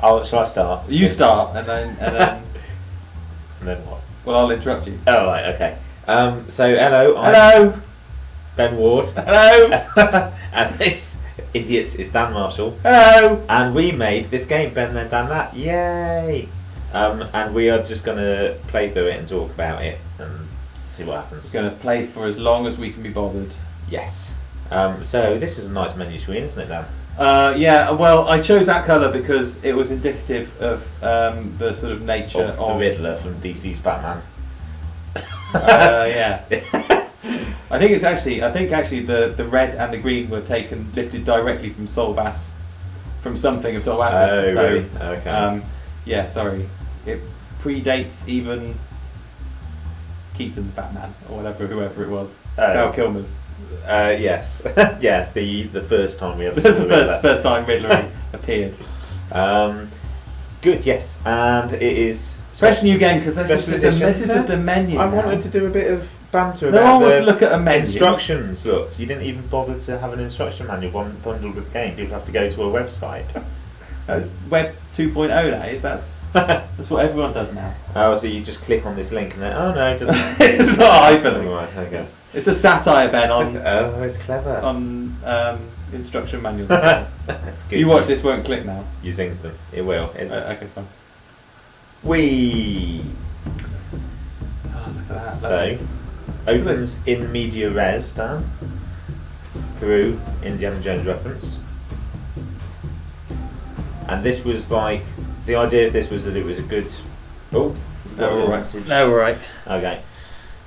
Oh, shall I start? You start, and then And then what? well, I'll interrupt you. Oh, right, okay. So, hello. I'm Hello. Ben Ward. Hello. And this idiot is Dan Marshall. Hello. And we made this game, Ben Then Dan That. Yay! And we are just going to play through it and talk about it and see what happens. It's going to play for as long as we can be bothered. Yes. So, this is a nice menu screen, isn't it, Dan? Yeah, well, I chose that colour because it was indicative of the sort of nature Of the Riddler from DC's Batman. Yeah. I think actually the red and the green were lifted directly from Solbass, from something of Solbass's. Oh, so, really? Okay. yeah, sorry. It predates even Keaton's Batman or whoever it was. Val Kilmer's. Yes. Yeah, the first time we ever This saw is the the Riddler. first time Riddler appeared. Good, yes. And it is... Special new game because this is Special edition. just a menu. I now. wanted to do a bit of banter No about one wants the to look at a menu. instructions. Look, you didn't even bother to have an instruction manual bundled with the game. People have to go to a website. That's Web 2.0. That is. That's what everyone does now. Oh, so you just click on this link and then, oh no, it doesn't. It's not a hyperlink. Right, I guess. It's a satire, Ben, on Oh, it's clever. instruction manuals. That's good. You watch this, won't click now. You sync them. It will. Okay, fine. We. Oh, look at that. So, opens in media res, Dan. Peru, Indiana Jones reference. And this was like, the idea of this was that it was a good... Oh, No, we're all right. message. No, we're right. Okay.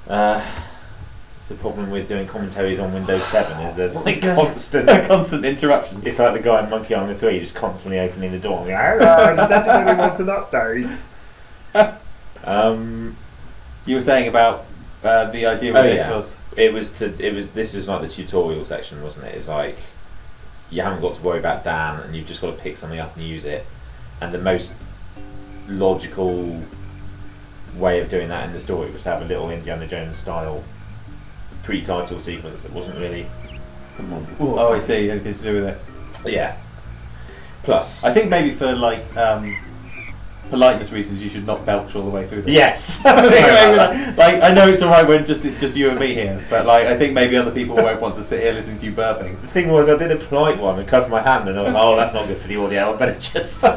It's the problem with doing commentaries on Windows 7 is there's like constant... constant interruptions. It's like the guy in Monkey Island 3 just constantly opening the door and going, hello, does anybody want an update? You were saying about the idea of this was. This was like the tutorial section, wasn't it? It's like you haven't got to worry about Dan and you've just got to pick something up and use it. And the most logical way of doing that in the story was to have a little Indiana Jones style pre-title sequence that wasn't really... Oh, I see. Anything to do with it. Yeah. Plus... I think maybe for like politeness reasons, you should not belch all the way through this. Yes! I think maybe, like I know it's alright when it's just you and me here, but like I think maybe other people won't want to sit here listening to you burping. The thing was, I did a polite one and covered my hand, and I was like, "Oh, that's not good for the audio. I better just, let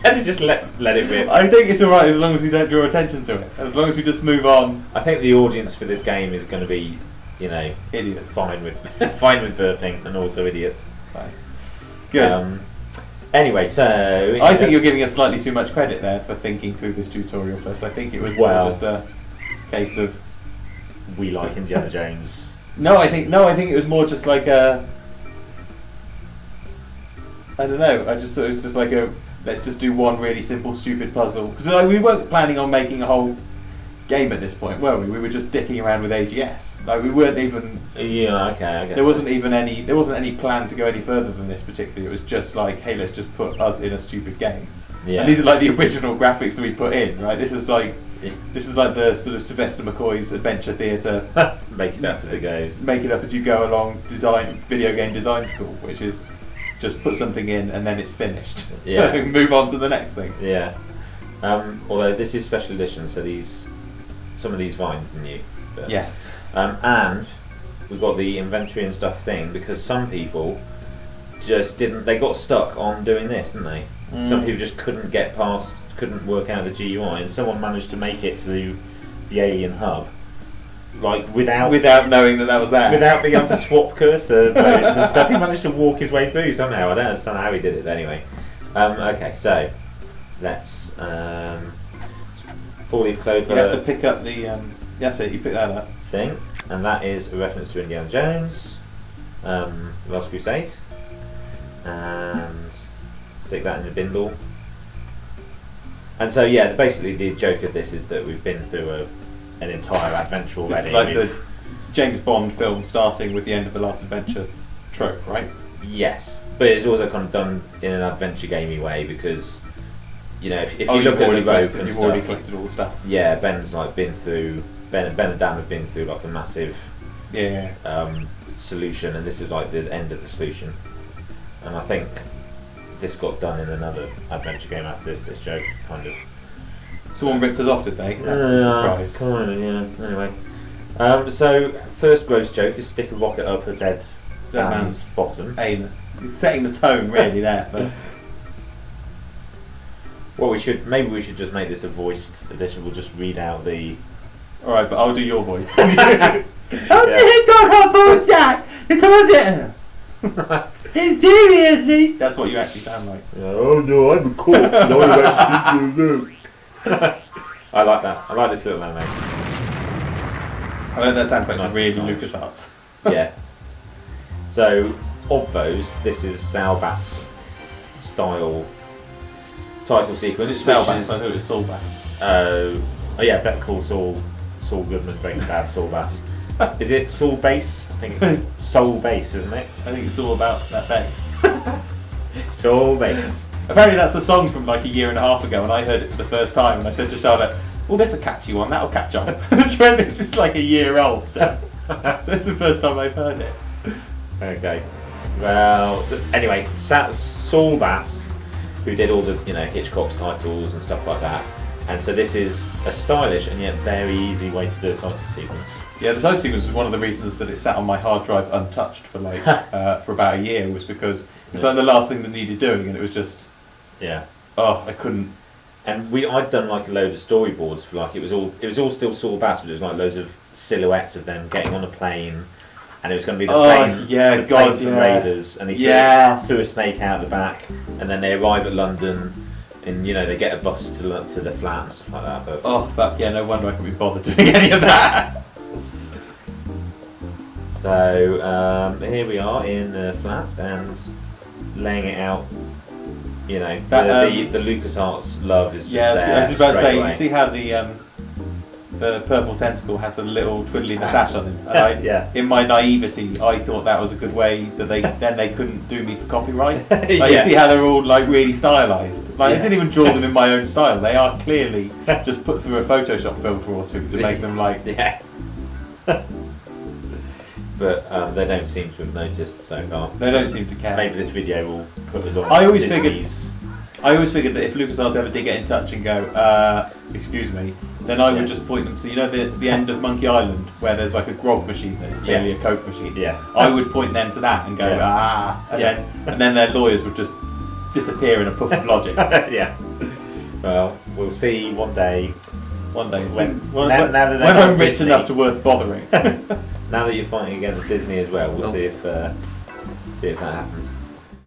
it rip." I think it's alright as long as we don't draw attention to it. As long as we just move on. I think the audience for this game is going to be, Idiots. fine with burping and also idiots. Fine. Good. Anyway, so I think you're giving us slightly too much credit there for thinking through this tutorial first. I think it was more just a case of we like Indiana Jones. No, I think it was more just like a. I don't know. I just thought it was just like a let's just do one really simple stupid puzzle because we weren't planning on making a whole game at this point, were we? We were just dicking around with AGS. Like we weren't even. Yeah. Okay. I guess there wasn't any plan to go any further than this particularly. It was just like, hey, let's just put us in a stupid game. Yeah. And these are like the original graphics that we put in, right? This is like the sort of Sylvester McCoy's Adventure Theatre. Make it up as it goes. Make it up as you go along. Video game design school, which is just put something in and then it's finished. Yeah. Move on to the next thing. Yeah. Although this is special edition, so some of these vines are new. But, Yes. And we've got the inventory and stuff thing because some people just didn't. They got stuck on doing this, didn't they? Some people just couldn't work out the GUI, and someone managed to make it to the alien hub, like without knowing that was there, without being able to swap cursor modes and stuff. He managed to walk his way through somehow. I don't understand how he did it anyway. Okay, so let's 4-leaf clover. You have to pick up the. That's it. You pick that up. Thing, and that is a reference to Indiana Jones, Last Crusade, and stick that in the bindle. And so yeah, basically the joke of this is that we've been through an entire adventure already. It's like the James Bond film starting with the end of The Last Adventure trope, right? Yes, but it's also kind of done in an adventure gamey way because if you look at the rope and you've stuff, already collected all the stuff. Yeah, Ben's like been through. Ben and Dan have been through like a massive solution, and this is like the end of the solution. And I think this got done in another adventure game after this joke kind of. Someone ripped us off, did they? That's a surprise. Kind of, yeah. Anyway, so first gross joke is stick a rocket up a dead man's bottom. Anus. He's setting the tone really there. But Well, maybe we should just make this a voiced edition. We'll just read out the. all right, but I'll do your voice. Yeah. Seriously? That's what you actually sound like. Oh no, I'm a corpse. No, I'm actually I like that. I like this little anime. I learned that sound effect Nice really and LucasArts. Yeah. So, Obvos, this is Salbass style title sequence. It's Saul which Bass, I is- thought it was Saul Bass. Oh yeah, Better Call Saul Goodman, Breaking Bad, Saul Bass. Is it Saul Bass? I think it's Soul Bass, isn't it? I think it's all about that bass. Saul Bass. Apparently that's a song from like a year and a half ago, and I heard it for the first time, and I said to Charlotte, "Oh, there's a catchy one. That'll catch on." And she went, "This is like a year old." So that's the first time I've heard it. Okay. Well, so anyway, Saul Bass, who did all the Hitchcock's titles and stuff like that, and so this is a stylish and yet very easy way to do a title sequence. Yeah, the title sequence was one of the reasons that it sat on my hard drive untouched for like for about a year, was because it was like the last thing that needed doing, and it was just Yeah. I couldn't. And I'd done like a load of storyboards for like it was all still Saul Bass, but it was like loads of silhouettes of them getting on a plane, and it was going to be the plane, the plane from Raiders, and he threw a snake out the back, and then they arrive at London, and they get a bus to the flat and stuff like that. But No wonder I couldn't be bothered doing any of that. so here we are in the flat and laying it out. The LucasArts love is just there. I was about to say, away. you see how the purple tentacle has a little twiddly moustache on him? And Yeah. In my naivety, I thought that was a good way that they couldn't do me for copyright. Like, Yeah. You see how they're all like really stylized. Like I Yeah. didn't even draw them in my own style. They are clearly just put through a Photoshop filter or two to make them like. Yeah. But they don't seem to have noticed so far. They don't seem to care. Maybe this video will put us on. I always Disney's. figured that if LucasArts ever did get in touch and go, excuse me, then I would just point them to the end of Monkey Island where there's like a grog machine that's clearly Yes. a Coke machine. Yeah. I would point them to that and go and then their lawyers would just disappear in a puff of logic. Yeah. Well, we'll see one day. One day, When when they're I'm on rich Disney. enough to worth bothering. Now that you're fighting against Disney as well, we'll Oh. see if that happens.